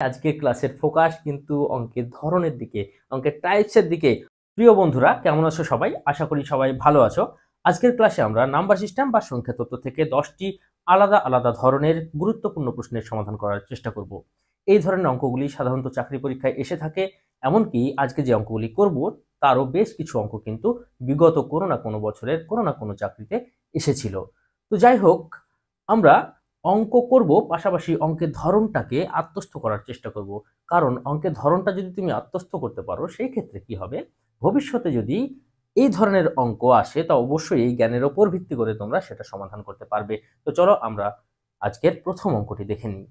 আজকের ক্লাসের ফোকাস কিন্তু অঙ্কের ধরনের দিকে, অঙ্কের টাইপসের দিকে। প্রিয় বন্ধুরা, কেমন আছো সবাই? আশা করি সবাই ভালো আছো। আজকের ক্লাসে আমরা নাম্বার সিস্টেম বা সংখ্যা তত্ত্ব থেকে 10টি আলাদা আলাদা ধরনের গুরুত্বপূর্ণ প্রশ্নের সমাধান করার চেষ্টা করব। এই ধরনের অঙ্কগুলি সাধারণত চাকরি পরীক্ষায় এসে থাকে। এমনকি আজকে যে অঙ্কগুলি করব তারও বেশ কিছু অঙ্ক কিন্তু বিগত কোনো না কোনো বছরের কোনো না কোনো চাকরিতে এসেছিল। তো যাই হোক, আমরা অঙ্ক করব, পাশাপাশি অঙ্কের ধরনটাকে আত্মস্থ করার চেষ্টা করব। কারণ অঙ্কের ধরনটা যদি তুমি আত্মস্থ করতে পারো, সেই ক্ষেত্রে কি হবে, ভবিষ্যতে যদি এই ধরনের অঙ্ক আসে তা অবশ্যই এই জ্ঞানের ওপর ভিত্তি করে তোমরা সেটা সমাধান করতে পারবে। তো চলো আমরা আজকের প্রথম অঙ্কটি দেখে নিই।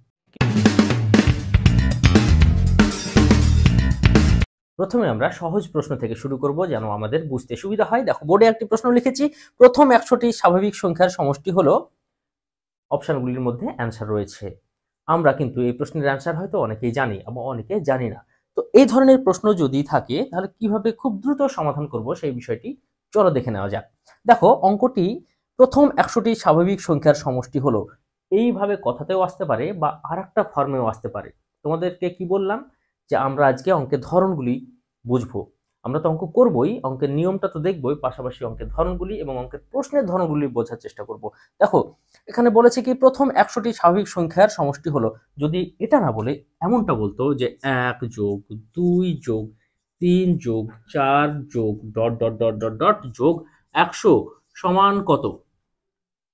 প্রথমে আমরা সহজ প্রশ্ন থেকে শুরু করব, যেন আমাদের বুঝতে সুবিধা হয়। দেখো, বোর্ডে একটি প্রশ্ন লিখেছি। প্রথম 100টি স্বাভাবিক সংখ্যার সমষ্টি হলো, অপশনগুলির মধ্যে অ্যান্সার রয়েছে। আমরা কিন্তু এই প্রশ্নের অ্যান্সার হয়তো অনেকেই জানি এবং অনেকে জানি না। তো এই ধরনের প্রশ্ন যদি থাকে তাহলে কিভাবে খুব দ্রুত সমাধান করব সেই বিষয়টি চলো দেখে নেওয়া যাক। দেখো, অঙ্কটি প্রথম 100টি স্বাভাবিক সংখ্যার সমষ্টি হলো, এইভাবে কথাতেও আসতে পারে বা আর একটা ফর্মেও আসতে পারে। তোমাদেরকে কি বললাম যে আমরা আজকে অঙ্কের ধরনগুলি বুঝবো। আমরা তো অঙ্ক করবই, অঙ্কের নিয়মটা তো দেখবই, পাশাপাশি অঙ্কের ধরনগুলি এবং অঙ্কের প্রশ্নের ধরনগুলি বোঝার চেষ্টা করব। দেখো, এখানে বলেছে কি প্রথম 100টি স্বাভাবিক সংখ্যার সমষ্টি হলো। যদি এটা না বলে এমনটা বলতো যে 1 যোগ 2 যোগ 3 যোগ 4 যোগ dot dot dot dot dot যোগ 100 সমান কত,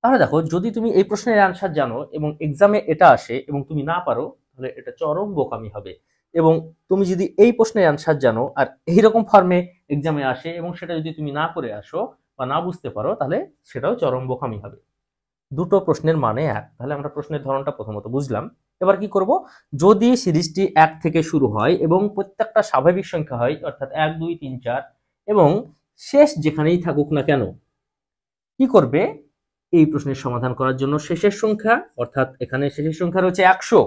তাহলে দেখো, যদি তুমি এই প্রশ্নের অ্যান্সার জানো এবং এক্সামে এটা আসে এবং তুমি না পারো, তাহলে এটা চরম বোকামি হবে। এবং তুমি যদি এই প্রশ্নের অ্যান্সার জানো আর এইরকম ফর্মে এক্সামে আসে এবং সেটা যদি তুমি না করে আসো বা না বুঝতে পারো, তাহলে সেটাও চরম বোকামি হবে। দুটো প্রশ্নের মানে এক। তাহলে আমরা প্রশ্নের ধরনটা প্রথমত বুঝলাম। এবার কি করব, যদি সিরিজটি 1 থেকে শুরু হয় এবং প্রত্যেকটা স্বাভাবিক সংখ্যা হয়, অর্থাৎ 1 2 3 4, এবং শেষ যেখানেই থাকুক না কেন, কি করবে, এই প্রশ্নের সমাধান করার জন্য শেষের সংখ্যা, অর্থাৎ এখানে শেষের সংখ্যা রয়েছে 100,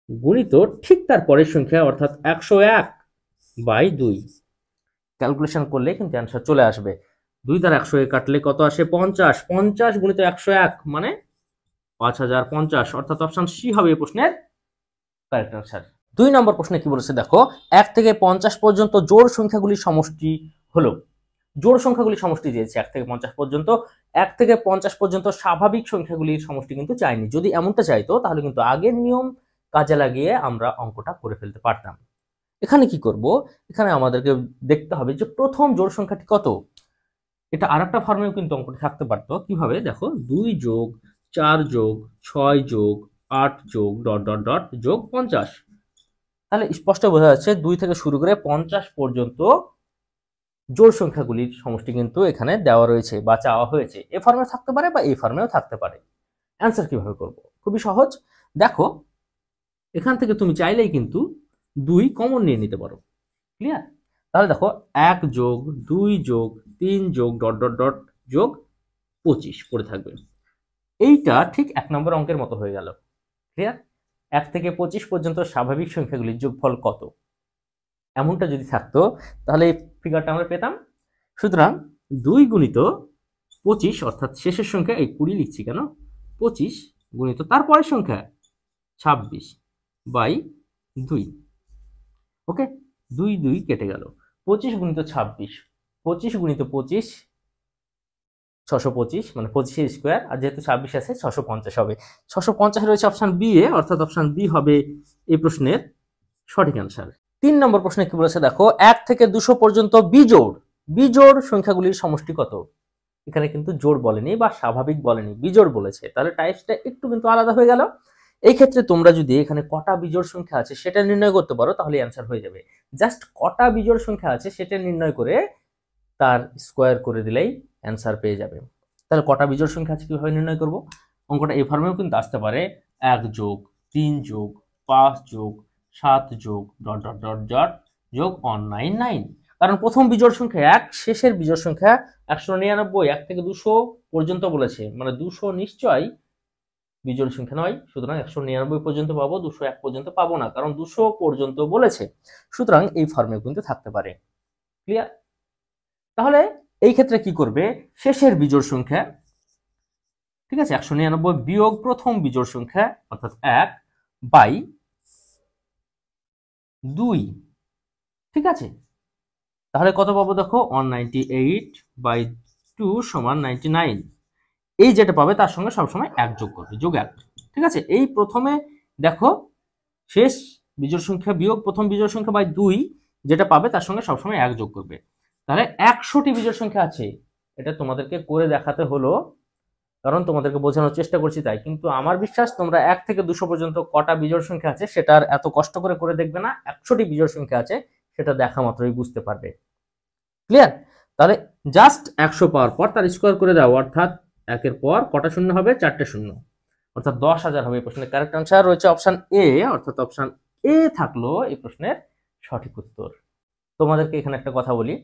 গুণিত ঠিক তার পরের সংখ্যা অর্থাৎ 101/2। ক্যালকুলেশন করলে কিন্তু অ্যান্সার চলে আসবে। 2 দ্বারা 100 কাটলে কত আসে? 50। 50 গুণিত 101 মানে 5050, অর্থাৎ অপশন সি হবে এই প্রশ্নের কারেক্ট অ্যান্সার। 2 নম্বর প্রশ্নে কি বলেছে দেখো, 1 থেকে 50 পর্যন্ত জোড় সংখ্যাগুলির সমষ্টি হলো। জোড় সংখ্যাগুলির সমষ্টি দিয়েছে 1 থেকে 50 পর্যন্ত। 1 থেকে 50 পর্যন্ত স্বাভাবিক সংখ্যাগুলির সমষ্টি কিন্তু চাইনি। যদি এমনটা চাইতো তাহলে কিন্তু আগের নিয়ম কাজে লাগিয়ে আমরা অঙ্কটা করে ফেলতে পারতাম। এখানে কি করব, এখানে আমাদেরকে দেখতে হবে যে প্রথম জোড় সংখ্যাটি কত। এটা আরেকটা ফর্মেও কিন্তু অঙ্কটি থাকতে পারতো। কিভাবে, দেখো, 2 যোগ 4 যোগ 6 যোগ 8 যোগ ডট ডট ডট যোগ 50। তাহলে স্পষ্ট বোঝা যাচ্ছে 2 থেকে শুরু করে 50 পর্যন্ত জোড় সংখ্যাগুলির সমষ্টি কিন্তু এখানে দেওয়া রয়েছে বা চাওয়া হয়েছে। এ ফর্মে থাকতে পারে বা এই ফর্মেও থাকতে পারে। অ্যান্সার কিভাবে করব, খুবই সহজ। দেখো, এখান থেকে তুমি চাইলেই কিন্তু 2 কমন নিয়ে নিতে পারো। ক্লিয়ার? তাহলে দেখো, 1 যোগ 2 যোগ 3 যোগ ডট ডট ডট যোগ 25 পড়ে থাকবে। এইটা ঠিক 1 নম্বর অঙ্কের মতো হয়ে গেল। ক্লিয়ার? 1 থেকে 25 পর্যন্ত স্বাভাবিক সংখ্যাগুলির যোগফল কত, এমনটা যদি থাকতো তাহলে এই ফিগারটা আমরা পেতাম। সুতরাং 2 গুণিত 25, অর্থাৎ শেষের সংখ্যা, এই 20 লিখছি কেন, 25 গুণিত তারপরের সংখ্যা 26/2। ওকে, 2 2 কেটে গেল। 25 গুণিত 26, 25 গুণিত 25 625, মানে 25 স্কোয়ার, আর যেহেতু 26 আছে 650 হবে। 650 রয়েছে অপশন বি এ, অর্থাৎ অপশন বি হবে এই প্রশ্নের সঠিক অ্যান্সার। 3 নম্বর প্রশ্নে কি বলেছে দেখো, 1 থেকে 200 পর্যন্ত বিজোড় সংখ্যাগুলির সমষ্টি কত। এখানে কিন্তু জোড় বলেনি বা স্বাভাবিক বলেনি, বিজোড় বলেছে। তাহলে টাইপসটা একটু কিন্তু আলাদা হয়ে গেল। এই ক্ষেত্রে তোমরা যদি এখানে কটা বিজোড় সংখ্যা আছে সেটা নির্ণয় করতে পারো, তাহলে অ্যান্সার হয়ে যাবে। জাস্ট কটা বিজোড় সংখ্যা আছে সেটা নির্ণয় করে তার স্কোয়ার করে দিলেই অ্যান্সার পেয়ে যাবে। তাহলে কটা বিজোড় সংখ্যা আছে কিভাবে নির্ণয় করব, অঙ্কটা এই ফর্মেও কিন্তু আসতে পারে। 1 যোগ 3 যোগ 5 যোগ 7 যোগ ডট ডট ডট ডট যোগ 199। কারণ প্রথম বিজোড় সংখ্যা 1, শেষের বিজোড় সংখ্যা 199। 1 থেকে 200 পর্যন্ত বলেছে, মানে 200 নিশ্চয়ই বিজোড় সংখ্যা নয়। সুতরাং 199 পর্যন্ত পাবো, 201 পর্যন্ত পাবো না, কারণ 200 পর্যন্ত বলেছে। সুতরাং এই ফর্মেও কিন্তু থাকতে পারে। ক্লিয়ার? তাহলে এই ক্ষেত্রে কি করবে, শেষের বিজোড় সংখ্যা, ঠিক আছে, 199 বিয়োগ প্রথম বিজোড় সংখ্যা অর্থাৎ 1, বাই 2, ঠিক আছে। তাহলে কত পাবো দেখো, 198/2 সমান 99। এই যেটা পাবে তার সঙ্গে সবসময় 1 যোগ করবে, যোগ 1, ঠিক আছে। এই প্রথমে দেখো শেষ বিজোড় সংখ্যা বিয়োগ প্রথম বিজোড় সংখ্যা বাই 2, যেটা পাবে তার সঙ্গে সবসময় 1 যোগ করবে। তাহলে 100টি বিজোড় সংখ্যা আছে। এটা তোমাদেরকে করে দেখাতে হলো, কারণ তোমাদেরকে বোঝানোর চেষ্টা করছি তাই। কিন্তু আমার বিশ্বাস তোমরা 1 থেকে 200 পর্যন্ত কটা বিজোড় সংখ্যা আছে সেটা আর এত কষ্ট করে দেখবে না। 100টি বিজোড় সংখ্যা আছে সেটা দেখা মাত্রই বুঝতে পারবে। ক্লিয়ার? তাহলে জাস্ট 100 পাওয়ার পর তার স্কোয়ার করে দাও, অর্থাৎ 1-এর পর কটা শূন্য হবে, 4টে শূন্য, অর্থাৎ 10,000 হবে। এই প্রশ্নের কারেক্ট আনসার রয়েছে অপশন এ, অর্থাৎ অপশন এ থাকলো এই প্রশ্নের সঠিক উত্তর। তোমাদেরকে এখানে একটা কথা বলি,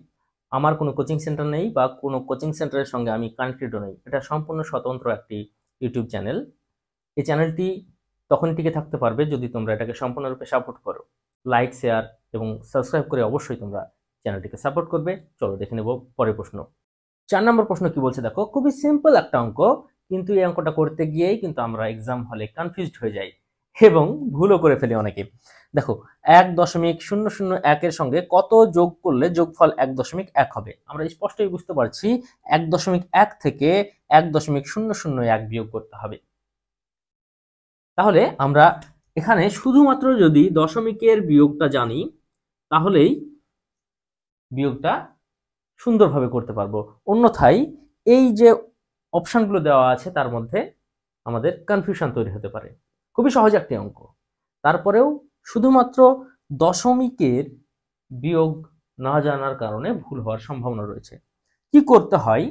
আমার কোনো কোচিং সেন্টার নেই বা কোনো কোচিং সেন্টারের সঙ্গে আমি কানেক্টেডও নেই। এটা সম্পূর্ণ স্বতন্ত্র একটি ইউটিউব চ্যানেল। এই চ্যানেলটি তখন টিকে থাকতে পারবে যদি তোমরা এটাকে সম্পূর্ণরূপে সাপোর্ট করো। লাইক, শেয়ার এবং সাবস্ক্রাইব করে অবশ্যই তোমরা চ্যানেলটিকে সাপোর্ট করবে। চলো দেখে নেব পরের প্রশ্ন। 4 নম্বর প্রশ্ন কি বলছে দেখো, খুবই সিম্পল একটা অঙ্ক, কিন্তু এই অঙ্কটা করতে গিয়েই কিন্তু আমরা এক্সাম হলে কনফিউজড হয়ে যাই এবং ভুলও করে ফেলি অনেকে। দেখো 1.001 এর সঙ্গে কত যোগ করলে যোগফল 1.1 হবে। আমরা স্পষ্টই বুঝতে পারছি 1.1 থেকে 1.001 বিয়োগ করতে হবে। তাহলে আমরা এখানে শুধুমাত্র যদি দশমিকের বিয়োগটা জানি তাহলেই বিয়োগটা সুন্দরভাবে করতে পারবো। অন্যথায় এই যে অপশনগুলো দেওয়া আছে তার মধ্যে আমাদের কনফিউশন তৈরি হতে পারে। খুবই সহজ একটি অঙ্ক, তারপরেও শুধুমাত্র দশমিকের বিয়োগ না জানার কারণে ভুল হওয়ার সম্ভাবনা রয়েছে। কি করতে হয়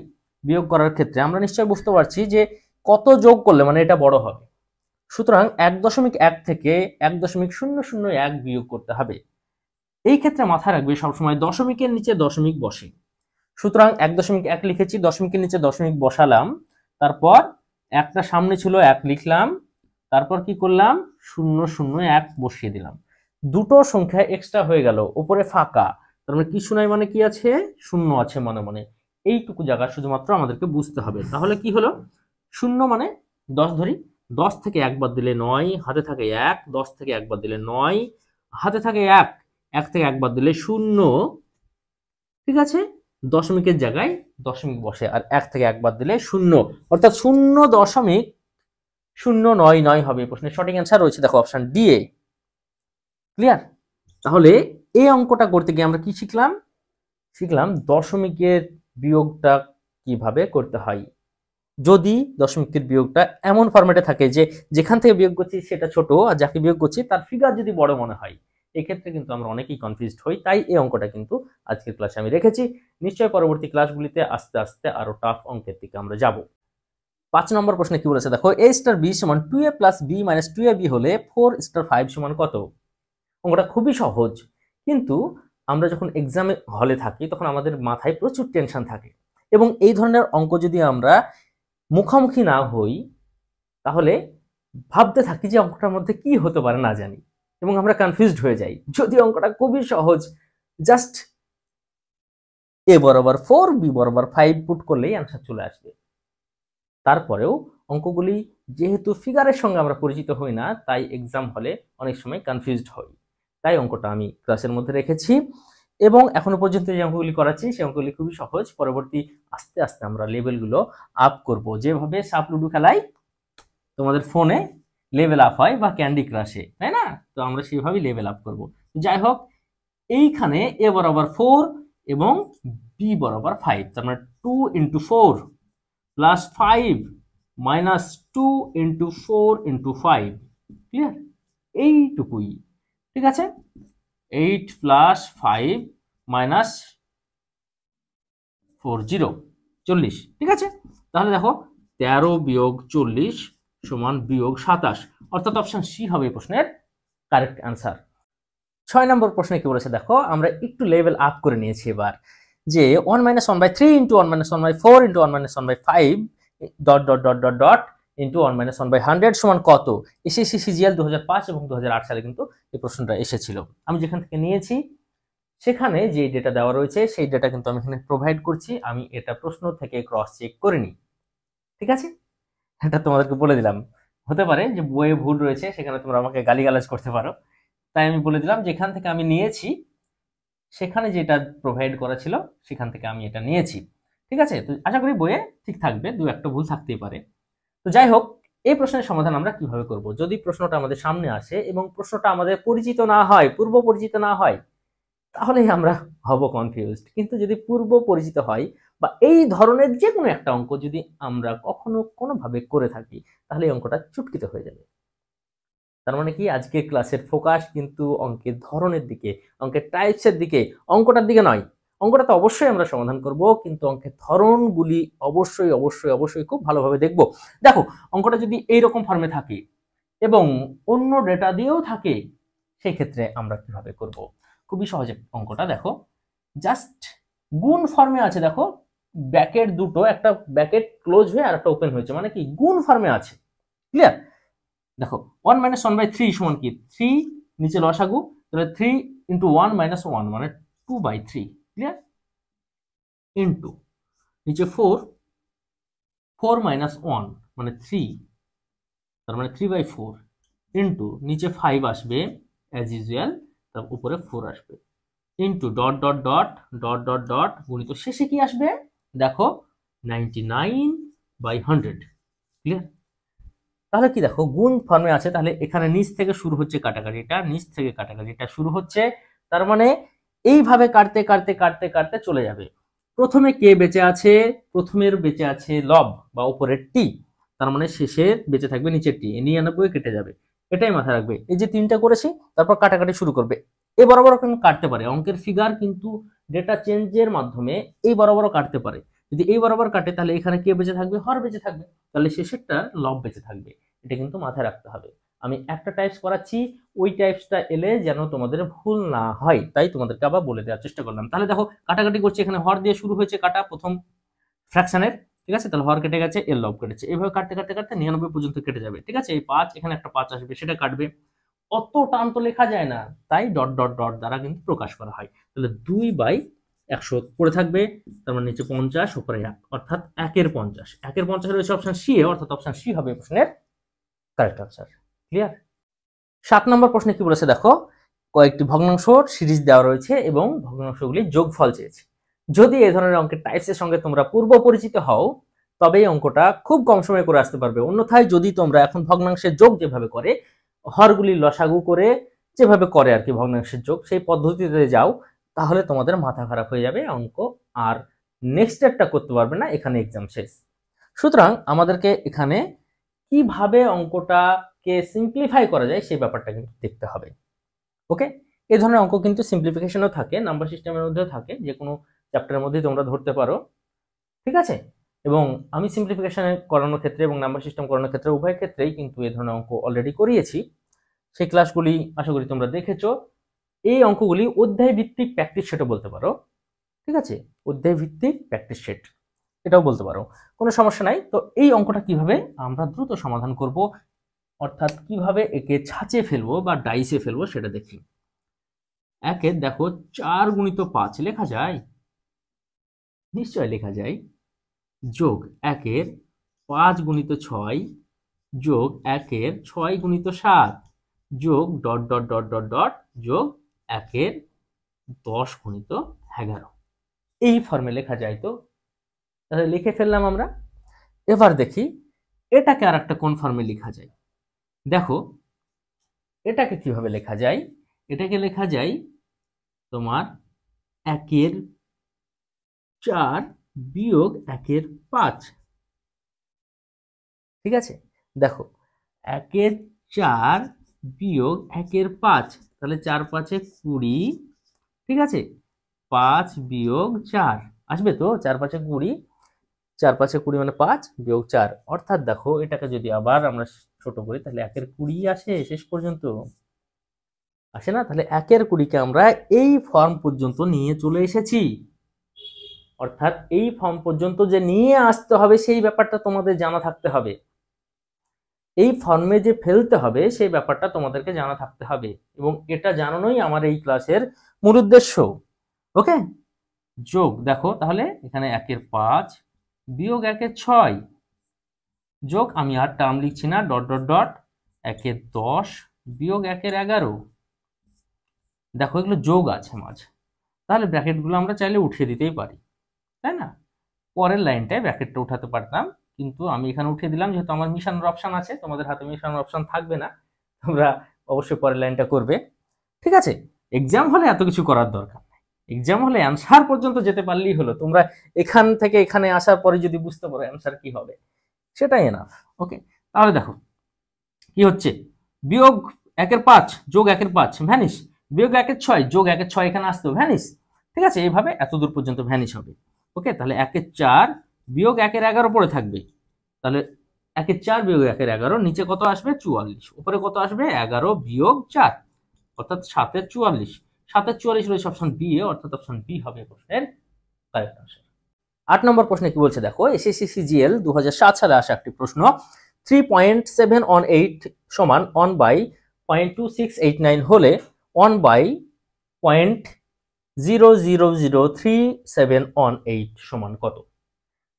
বিয়োগ করার ক্ষেত্রে, আমরা নিশ্চয়ই বুঝতে পারছি যে কত যোগ করলে মানে এটা বড় হবে। সুতরাং 1.1 থেকে 1.001 বিয়োগ করতে হবে। এই ক্ষেত্রে মাথায় রাখবে সবসময় দশমিকের নিচে দশমিক বসে। সুতরাং 1.1 লিখেছি, দশমিকের নিচে দশমিক বসালাম, তারপর একটা সামনে ছিল 1 লিখলাম, তারপর কি করলাম 001 বসিয়ে দিলাম। দুটো সংখ্যা এক্সট্রা হয়ে গেল, উপরে ফাঁকা, তার মানে কিছু নাই মানে কি আছে, শূন্য আছে মনে মনে। এইটুকু জায়গা শুধুমাত্র আমাদেরকে বুঝতে হবে। তাহলে কি হলো, 0 মানে 10 ধরি, 10 থেকে 1 বাদ দিলে 9, হাতে থাকে 1, 10 থেকে 1 বাদ দিলে 9, হাতে থাকে 1, 1 থেকে 1 বাদ দিলে 0, ঠিক আছে। দশমিকের জায়গায় দশমিক বসে, আর 1 থেকে 1 বাদ দিলে 0, অর্থাৎ 0.099 হবে। প্রশ্নের সঠিক অ্যান্সার রয়েছে দেখো অপশন ডি এ। ক্লিয়ার? তাহলে এই অঙ্কটা করতে গিয়ে আমরা কি শিখলাম দশমিকের বিয়োগটা কিভাবে করতে হয়। যদি দশমিকের বিয়োগটা এমন ফরম্যাটে থাকে যে যেখান থেকে বিয়োগ করছি সেটা ছোট, আর যাকে বিয়োগ করছি তার ফিগার যদি বড় মনে হয়, এক্ষেত্রে কিন্তু আমরা অনেকেই কনফিউজড হই। তাই এই অঙ্কটা কিন্তু আজকের ক্লাসে আমি রেখেছি। নিশ্চয়ই পরবর্তী ক্লাসগুলিতে আস্তে আস্তে আরো টাফ অঙ্কের দিকে আমরা যাব। 5 নম্বর প্রশ্নে কি বলেছে দেখো, a * b = 2a + b - 2ab হলে 4 * 5 = কত। অঙ্কটা খুবই সহজ, কিন্তু আমরা যখন এক্সামে হলে থাকি তখন আমাদের মাথায় প্রচুর টেনশন থাকে, এবং এই ধরনের অঙ্ক যদি আমরা মুখোমুখি না হই তাহলে ভাবতে থাকি যে অঙ্কটার মধ্যে কি হতে পারে না জানি, এবং আমরা কনফিউজড হয়ে যাই। যদি অঙ্কটা খুবই সহজ, জাস্ট a বরাবর 4 b বরাবর 5 পুট করলেই অ্যান্সার চলে আসবে। তারপরেও অঙ্কগুলি যেহেতু ফিগারের সঙ্গে আমরা পরিচিত হই না, তাই এক্সাম হলে অনেক সময় কনফিউজড হই। তাই অঙ্কটা আমি ক্লাসের মধ্যে রেখেছি, এবং এখনো পর্যন্ত যে অঙ্কগুলি করাচ্ছি সেই অঙ্কগুলি খুবই সহজ। পরবর্তী আস্তে আস্তে আমরা লেভেলগুলো আপ করব, যেভাবে সাপ লুডো খেলায় তোমাদের ফোনে লেভেল আপ হয় বা ক্যান্ডি ক্রাশে, তাই না? তো আমরা সেইভাবেই লেভেল আপ করব। যাই হোক, এইখানে a বরাবর 4 এবং b বরাবর 5, তার মানে 2 × 4 + 5 - 2 × 4 × 5। ক্লিয়ার? এইটুকুই, ঠিক আছে। 8 + 5 - 40, 40, ঠিক আছে। তাহলে দেখো 13 - 40 = -27, অর্থাৎ অপশন সি হবে এই প্রশ্নের কারেক্ট অ্যান্সার। 6 নম্বর প্রশ্নে কি বলেছে দেখো, আমরা একটু লেভেল আপ করে নিয়েছি এবার, যে 1 - 1/3 × 1 - 1/4 × 1 - 1/5 ... × 1 - 1/100 সমান কত। এসএসসি সিজিএল 2005 এবং 2008 সালে কিন্তু এই প্রশ্নটা এসেছিল। আমি যেখান থেকে নিয়েছি সেখানে যে ডেটা দেওয়া রয়েছে সেই ডেটা কিন্তু আমি এখানে প্রোভাইড করছি। আমি এটা প্রশ্ন থেকে ক্রস চেক করিনি, ঠিক আছে, এটা তোমাদেরকে বলে দিলাম। হতে পারে যে বইয়ে ভুল রয়েছে, সেখানে তোমরা আমাকে গালিগালাজ করতে পারো, তাই আমি বলে দিলাম যেখান থেকে আমি নিয়েছি সেখানে যেটা প্রোভাইড করা ছিল সেখান থেকে আমি এটা নিয়েছি। ঠিক আছে, তো আশা করি বইয়ে ঠিক থাকবে, দু একটা ভুল থাকতেই পারে। তো যাই হোক, এই প্রশ্নের সমাধান আমরা কিভাবে করব? যদি প্রশ্নটা আমাদের সামনে আসে এবং প্রশ্নটা আমাদের পরিচিত না হয়, পূর্ব পরিচিত না হয়, তাহলেই আমরা হব কনফিউজড। কিন্তু যদি পূর্ব পরিচিত হয় বা এই ধরনের যে কোনো একটা অঙ্ক যদি আমরা কখনো কোনোভাবে করে থাকি, তাহলে এই অঙ্কটা চুটকিতে হয়ে যাবে। তার মানে কি, আজকের ক্লাসের ফোকাস কিন্তু অঙ্কের ধরনের দিকে, অঙ্কের টাইপসের দিকে, অঙ্কটার দিকে নয়। অঙ্কটা তো অবশ্যই আমরা সমাধান করব, কিন্তু অঙ্কের ধরনগুলি অবশ্যই অবশ্যই অবশ্যই খুব ভালোভাবে দেখব। দেখো, অঙ্কটা যদি এইরকম ফর্মে থাকে এবং অন্য ডেটা দিয়েও থাকে, সেই ক্ষেত্রে আমরা কিভাবে করব? খুবই সহজে অঙ্কটা দেখো, জাস্ট গুণ ফর্মে আছে। দেখো, ব্র্যাকেট দুটো, একটা ব্র্যাকেট ক্লোজ হয়ে আর একটা ওপেন হয়েছে, মানে কি গুণ ফর্মে আছে। ক্লিয়ার? দেখো 1 - 1/3 সমান কি 3, নিচে লসাগু, তাহলে 3 × 1 - 1 মানে 2/3। ক্লিয়ার? ইনটু নিচে 4, 4 - 1 মানে 3, তার মানে 3/4, ইনটু নিচে 5 আসবে অ্যাজ ইউজুয়াল, তার উপরে 4 আসবে, into dot dot dot dot dot dot গুণিত শেষে কি আসবে? দেখো 99/100। ক্লিয়ার? তাহলে কি, দেখো গুণ ফর্মে আছে, তাহলে এখানে নিচ থেকে শুরু হচ্ছে কাটাকাটিটা, নিচ থেকে কাটাকাটিটা শুরু হচ্ছে, তার মানে এইভাবে কাটতে কাটতে কাটতে কাটতে চলে যাবে। প্রথমে কে বেঁচে আছে? প্রথমের বেঁচে আছে লব বা উপরের টি, তার মানে শেষের বেঁচে থাকবে নিচের টি, 99 কেটে যাবে। এটাই মাথায় রাখবে। এই যে তিনটা করেছি, তারপর কাটাকাটি শুরু করবে। এ বরাবর কিন্তু কাটতে পারে, অঙ্কের ফিগার কিন্তু ডেটা চেঞ্জের মাধ্যমে এই বরাবরও কাটতে পারে। যদি এই বরাবর কাটে, তাহলে এখানে কে বেঁচে থাকবে? হর বেঁচে থাকবে, তাহলে শেষেরটা লব বেঁচে থাকবে। এটা কিন্তু মাথায় রাখতে হবে। আমি একটা টাইপস করাচ্ছি, ওই টাইপসটা এলে যেন তোমাদের ভুল না হয়, তাই তোমাদেরকে আবার বলে দেওয়ার চেষ্টা করলাম। তাহলে দেখো কাটাকাটি করছি, এখানে হর দিয়ে শুরু হয়েছে কাটা প্রথম ফ্র্যাকশনের, ঠিক আছে, তাহলে হর কেটে গেছে, এর লব কেটেছে, এইভাবে কাটতে কাটতে কাটতে 99 পর্যন্ত কেটে যাবে। ঠিক আছে, এই 5, এখানে একটা 5 আসবে, সেটা কাটবে। অত টান তো লেখা যায় না, তাই ডট ডট ডট দ্বারা কিন্তু প্রকাশ করা হয়। তাহলে 2/100 পড়ে থাকবে, তার মানে নিচে 50, উপরে 1, অর্থাৎ 1/50। 1/50 রয়েছে অপশন সি এ, অর্থাৎ অপশন সি হবে প্রশ্নের কারেক্ট আনসার। ক্লিয়ার? 7 নম্বর প্রশ্নে কি বলেছে দেখো, কয়েকটি ভগ্নাংশ সিরিজ দেওয়া রয়েছে এবং ভগ্নাংশগুলি যোগফল চেয়েছে। যদি এই ধরনের অঙ্কের টাইপসের সঙ্গে তোমরা পূর্ব পরিচিত হও, তবে এই অঙ্কটা খুব কম সময়ে করে আসতে পারবে। অন্যথায় যদি তোমরা এখন ভগ্নাংশের যোগ যেভাবে করে, হরগুলি লসাগু করে যেভাবে করে আর কি ভগ্নাংশের যোগ, সেই পদ্ধতিতে যাও, তাহলে তোমাদের মাথা খারাপ হয়ে যাবে, অঙ্ক আর নেক্সট স্টেপটা করতে পারবে না, এখানে এক্সাম শেষ। সুতরাং আমাদেরকে এখানে কিভাবে অঙ্কটাকে সিম্পলিফাই করা যায় সেই ব্যাপারটা কিন্তু দেখতে হবে। ওকে, এই ধরনের অঙ্ক কিন্তু সিম্পলিফিকেশনও থাকে, নাম্বার সিস্টেমের মধ্যেও থাকে, যে কোনো চ্যাপ্টারের মধ্যেই তোমরা ধরতে পারো। ঠিক আছে, এবং আমি সিম্পলিফিকেশন করানোর ক্ষেত্রে এবং নাম্বার সিস্টেম করানোর ক্ষেত্রে উভয় ক্ষেত্রেই কিন্তু এই ধরনের অঙ্ক অলরেডি করিয়েছি। সেই ক্লাসগুলি আশা করি তোমরা দেখেছো। এই অঙ্কগুলি অধ্যায় ভিত্তিক প্র্যাকটিস সেটও বলতে পারো। ঠিক আছে, অধ্যায় ভিত্তিক প্র্যাকটিস সেট এটাও বলতে পারো, কোনো সমস্যা নাই। তো এই অঙ্কটা কিভাবে আমরা দ্রুত সমাধান করব, অর্থাৎ কিভাবে একে ছাঁচে ফেলবো বা ডাইসে ফেলবো সেটা দেখি। একে দেখো 4 × 5 লেখা যায়, নিশ্চয় লেখা যায়, যোগ 1/5 × 6 যোগ 1/6 × 7 যোগ dot dot dot dot dot যোগ 1/10 × 11। এই ফর্মে লেখা যায়। তো তাহলে লিখে ফেললাম আমরা। এবার দেখি এটাকে আর একটা কোন ফর্মে লেখা যায়। দেখো এটাকে কিভাবে লেখা যায়, এটাকে লেখা যায় তোমার 1/4 বিয়োগ 1/5। ঠিক আছে, দেখো 1/4 বিয়োগ 1/5, তাহলে 4×5 = 20। ঠিক আছে, 5 বিয়োগ 4 আসবে, তো 4×5 = 20, 4×5 = 20 মানে 5 বিয়োগ 4, অর্থাৎ দেখো এটাকে যদি আবার আমরা ছোট করি, তাহলে 1/20 আসে, শেষ পর্যন্ত আসে না। তাহলে 1/20কে আমরা এই ফর্ম পর্যন্ত নিয়ে চলে এসেছি, অর্থাৎ এই ফর্ম পর্যন্ত যে নিয়ে আসতে হবে সেই ব্যাপারটা তোমাদের জানা থাকতে হবে, এই ফর্মে যে ফেলতে হবে সেই ব্যাপারটা তোমাদেরকে জানা থাকতে হবে, এবং এটা জানানোই আমার এই ক্লাসের মূল উদ্দেশ্য। ওকে, যোগ দেখো তাহলে এখানে 1/5 বিয়োগ 1/6, যোগ, আমি আর টার্ম লিখছি না, ডট ডট ডট, 1 10 বিয়োগ 1 11। দেখো এগুলো যোগ আছে মাঝে, তাহলে ব্র্যাকেটগুলো আমরা চাইলে উঠিয়ে দিতেই পারি, তাই না? পরের লাইনটায় ব্র্যাকেটটা উঠাতে পারতাম, কিন্তু আমি এখানে উঠিয়ে দিলাম যেহেতু আমার মিশানোর অপশন আছে। তোমাদের হাতে মিশানোর অপশন থাকবে না, তোমরা অবশ্যই পরের লাইনটা করবে। ঠিক আছে, এক্সাম হলে এত কিছু করার দরকার নেই, এক্সাম হলে অ্যান্সার পর্যন্ত যেতে পারলেই হলো। তোমরা এখান থেকে এখানে আসার পরে যদি বুঝতে পারো অ্যান্সার কি হবে, সেটাই এনাফ। ওকে, তাহলে দেখো কি হচ্ছে, বিয়োগ 1 5 যোগ 1 5 ভ্যানিশ, বিয়োগ 1 6 যোগ 1 6 এখানে আসতো ভ্যানিশ। ঠিক আছে, এইভাবে এত দূর পর্যন্ত ভ্যানিশ হবে। ওকে, তাহলে 1 4 বিয়োগ 1 11 পড়ে থাকবে, তাহলে 1 4 বিয়োগ 1 11, নিচে কত আসবে 44, উপরে কত আসবে 11 বিয়োগ 4, অর্থাৎ 7 44। 7 44 রয়েছে অপশন বি এ, অর্থাৎ অপশন বি হবে প্রশ্নের কারেক্ট আনসার। 8 নম্বর প্রশ্নে কি বলছে দেখো, এসএসসি সিজিএল 2007 সালে আসা একটি প্রশ্ন। 3.7 on 8 সমান 1/.2689 হলে 1/00037 on 8 সমান কত?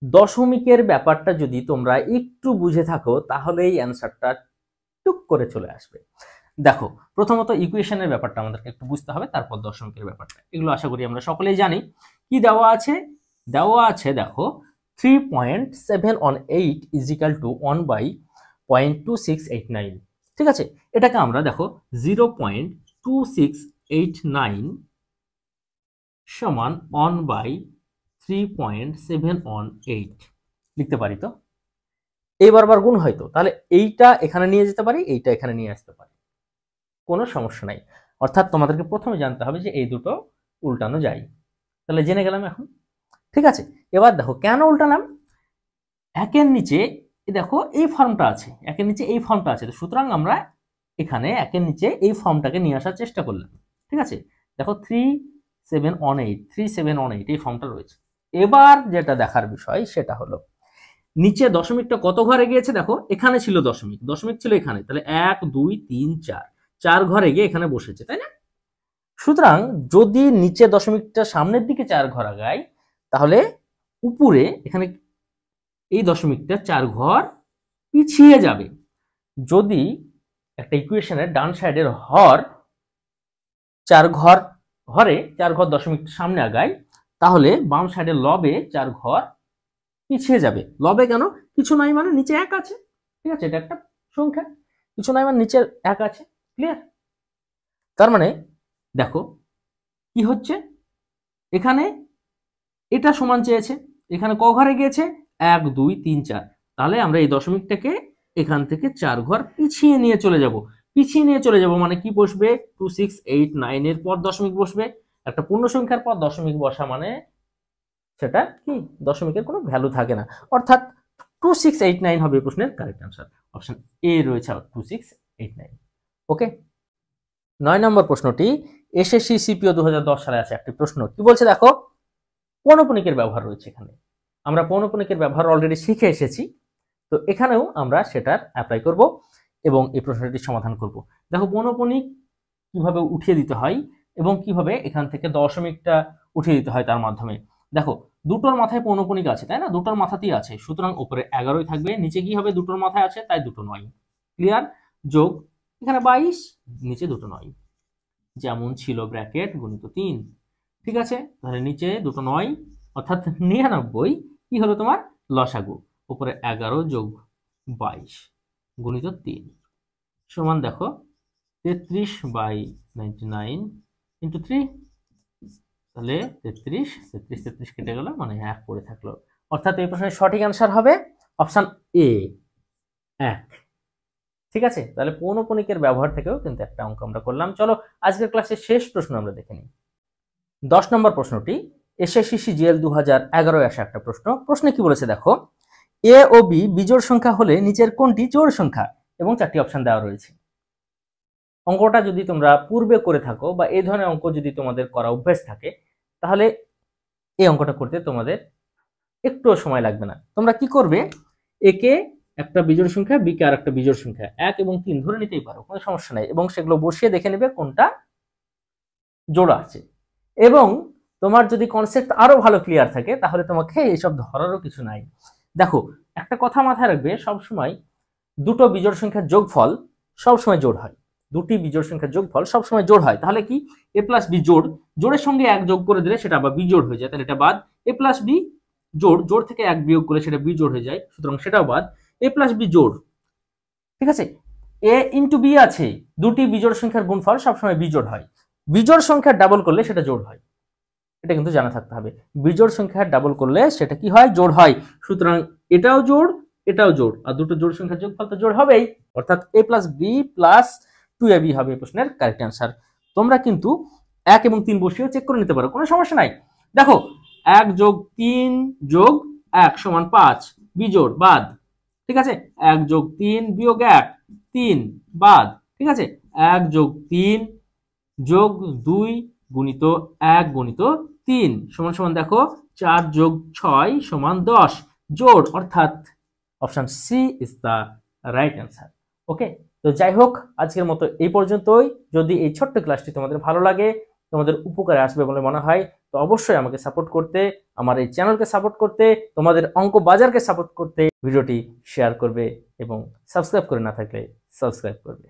দশমিকের ব্যাপারটা যদি তোমরা একটু বুঝে থাকো তাহলে এই অ্যান্সারটা টুক করে চলে আসবে। দেখো প্রথমত ইকুয়েশনের ব্যাপারটা আমাদেরকে একটু বুঝতে হবে, তারপর দশমিকের ব্যাপারটা, এগুলো আশা করি আমরা সকলেই জানি। কি দেওয়া আছে? দেওয়া আছে দেখো 3.7 on 8 is equal to 1/.2689। ঠিক আছে, এটাকে আমরা দেখো 0.2689 সমান 1/3.7 on 8 লিখতে পারি। তো এই বারবার গুণ হয়তো, তাহলে এইটা এখানে নিয়ে যেতে পারি, এইটা এখানে নিয়ে আসতে পারি, কোনো সমস্যা নাই। অর্থাৎ তোমাদেরকে প্রথমে জানতে হবে যে এই দুটো উল্টানো যায়, তাহলে জেনে গেলাম এখন। ঠিক আছে, এবার দেখো কেন উল্টালাম। একের নিচে দেখো এই ফর্মটা আছে, একের নিচে এই ফর্মটা আছে, সুতরাং আমরা এখানে একের নিচে এই ফর্মটাকে নিয়ে আসার চেষ্টা করলাম। ঠিক আছে, দেখো 37 on 8, 37 on 8 এই ফর্মটা রয়েছে। এবার যেটা দেখার বিষয় সেটা হলো নিচে দশমিকটা কত ঘরে গিয়েছে। দেখো এখানে ছিল দশমিক, দশমিক ছিল এখানে, তাহলে 1 2 3 4, 4 ঘরে গিয়ে এখানে বসেছে, তাই না? সুতরাং যদি নিচে দশমিকটা সামনের দিকে 4 ঘর আগায়, তাহলে উপরে এখানে এই দশমিকটা 4 ঘর পিছিয়ে যাবে। যদি একটা ইকুয়েশনের ডান সাইডের হর 4 ঘর হরে 4 ঘর দশমিকটা সামনে আগায়, তাহলে বাম সাইডের লবে 4 ঘর পিছিয়ে যাবে। লবে কেন? কিছু নাই মানে নিচে 1 আছে। ঠিক আছে, এটা একটা সংখ্যা, কিছু নাই মানে নিচে 1 আছে। ক্লিয়ার? তার মানে দেখো কি হচ্ছে, এখানে এটা সমান চেয়েছে, এখানে ক ঘরে গিয়েছে 1 2 3 4, তাহলে আমরা এই দশমিকটাকে এখান থেকে 4 ঘর পিছিয়ে নিয়ে চলে যাব। পিছিয়ে নিয়ে চলে যাব মানে কি বসবে, 2689 এর পর দশমিক বসবে। একটা পূর্ণ সংখ্যার পর দশমিক বসা মানে সেটা কি দশমিকের কোনো ভ্যালু থাকে না, অর্থাৎ 2689 হবে প্রশ্নের কারেক্ট আনসার। অপশন এ রয়েছে 2689। ওকে, 9 নম্বর প্রশ্নটি এসএসসি সিপিও 2010 সালে আছে একটি প্রশ্ন। কি বলছে দেখো, পৌনঃপুনিকের ব্যবহার রয়েছে এখানে। আমরা পৌনঃপুনিকের ব্যবহার অলরেডি শিখে এসেছি, তো এখানেও আমরা সেটার অ্যাপ্লাই করব এবং এই প্রশ্নটির সমাধান করব। দেখো পৌনঃপুনিক কিভাবে উঠিয়ে দিতে হয় এবং কিভাবে এখান থেকে দশমিকটা উঠিয়ে দিতে হয় তার মাধ্যমে। দেখো দুটোর মাথায় পৌনঃপুনিক আছে, তাই না? দুটোর মাথাতেই আছে, সুতরাং উপরে 11ই থাকবে, নিচে কি হবে, দুটোর মাথায় আছে তাই দুটো 9। ক্লিয়ার? যোগ এখানে 22, নিচে দুটো 9, যেমন ছিল ব্র্যাকেট গুণিত 3। ঠিক আছে, তাহলে নিচে দুটো 9 অর্থাৎ 99 কি হলো তোমার লসাগু, উপরে 11 যোগ 22 গুণিত 3 সমান দেখো 33/99 ইন্টু 3, তাহলে 33 33 33 কেটে গেল, মানে 1 পড়ে থাকলো। অর্থাৎ এই প্রশ্নের সঠিক অ্যান্সার হবে অপশন এ 1। ঠিক আছে, তাহলে পৌনঃপুনিকের ব্যবহার থেকেও কিন্তু একটা অঙ্ক আমরা করলাম। চলো আজকের ক্লাসের শেষ প্রশ্ন আমরা দেখে নিই। 10 নম্বর প্রশ্নটি এসএসসি সিজিএল 2011 আসা একটা প্রশ্ন। প্রশ্নে কি বলেছে দেখো, এ ও বি বিজোড় সংখ্যা হলে নিচের কোনটি জোড় সংখ্যা, এবং 4টি অপশন দেওয়া রয়েছে। অঙ্কটা যদি তোমরা পূর্বে করে থাকো বা এই ধরনের অঙ্ক যদি তোমাদের করা অভ্যাস থাকে, তাহলে এই অঙ্কটা করতে তোমাদের একটু সময় লাগবে না। তোমরা কি করবে, একে একটা বিজোড় সংখ্যা, বি কে আর একটা বিজোড় সংখ্যা, 1 এবং 3 ধরে নিতেই পারো, কোনো সমস্যা নাই, এবং সেগুলো বসিয়ে দেখে নেবে কোনটা জোড়া আছে। এবং তোমার যদি কনসেপ্ট আরো ভালো ক্লিয়ার থাকে তাহলে তোমাকে এইসব ধরারও কিছু নাই। দেখো একটা কথা মাথায় রাখবে, সবসময় দুটো বিজোড় সংখ্যার যোগফল সবসময় জোড় হয়, দুটি বিজোড় সংখ্যার যোগফল সবসময় জোড় হয়। তাহলে কি এ প্লাস বি জোড়, জোড়ের সঙ্গে এক যোগ করে দিলে সেটা আবার বিজোড় হয়ে যায়, তাহলে এটা বাদ। এ প্লাস বি জোড়, জোড় থেকে এক বিয়োগ করলে সেটা বিজোড় হয়ে যায়, সুতরাং সেটাও বাদ। এ প্লাস বি জোড়, ঠিক আছে, এ ইন্টু বি আছে, দুটি বিজোড় সংখ্যার গুণফল সবসময় বিজোড় হয়, বিজোড় সংখ্যার ডাবল করলে সেটা জোড় হয়, এটা কিন্তু জানা থাকতে হবে। বিজোড় সংখ্যার ডাবল করলে সেটা কি হয়, জোড় হয়। সুতরাং এটাও জোড়, এটাও জোড়, আর দুটো জোড় সংখ্যার যোগফল তো জোড় হবেই, অর্থাৎ এ প্লাস বি প্লাস 2ab হবে এই প্রশ্নের কারেক্ট অ্যান্সার। তোমরা কিন্তু 1 এবং 3 বসিয়েও চেক করে নিতে পারো, কোনো সমস্যা নাই। দেখো 1 যোগ 3 যোগ 1 সমান 5, বিজোড়, বাদ, ঠিক আছে। 1 যোগ 3 বিয়োগ 1, 3, বাদ, ঠিক আছে। 1 যোগ 3 যোগ 2 গুণিত 1 গুণিত 3 সমান সমান দেখো 4 যোগ 6 সমান 10, জোড়, অর্থাৎ option C is the right answer. Okay, তো যাই হোক আজকের মতো এই পর্যন্তই। যদি এই ছোট্ট ক্লাসটি তোমাদের ভালো লাগে, তোমাদের উপকারে আসবে বলে মনে হয়, তো অবশ্যই আমাকে সাপোর্ট করতে, আমার এই চ্যানেলকে সাপোর্ট করতে, তোমাদের অঙ্ক বাজারকে সাপোর্ট করতে ভিডিওটি শেয়ার করবে এবং সাবস্ক্রাইব করে না থাকলে সাবস্ক্রাইব করবে।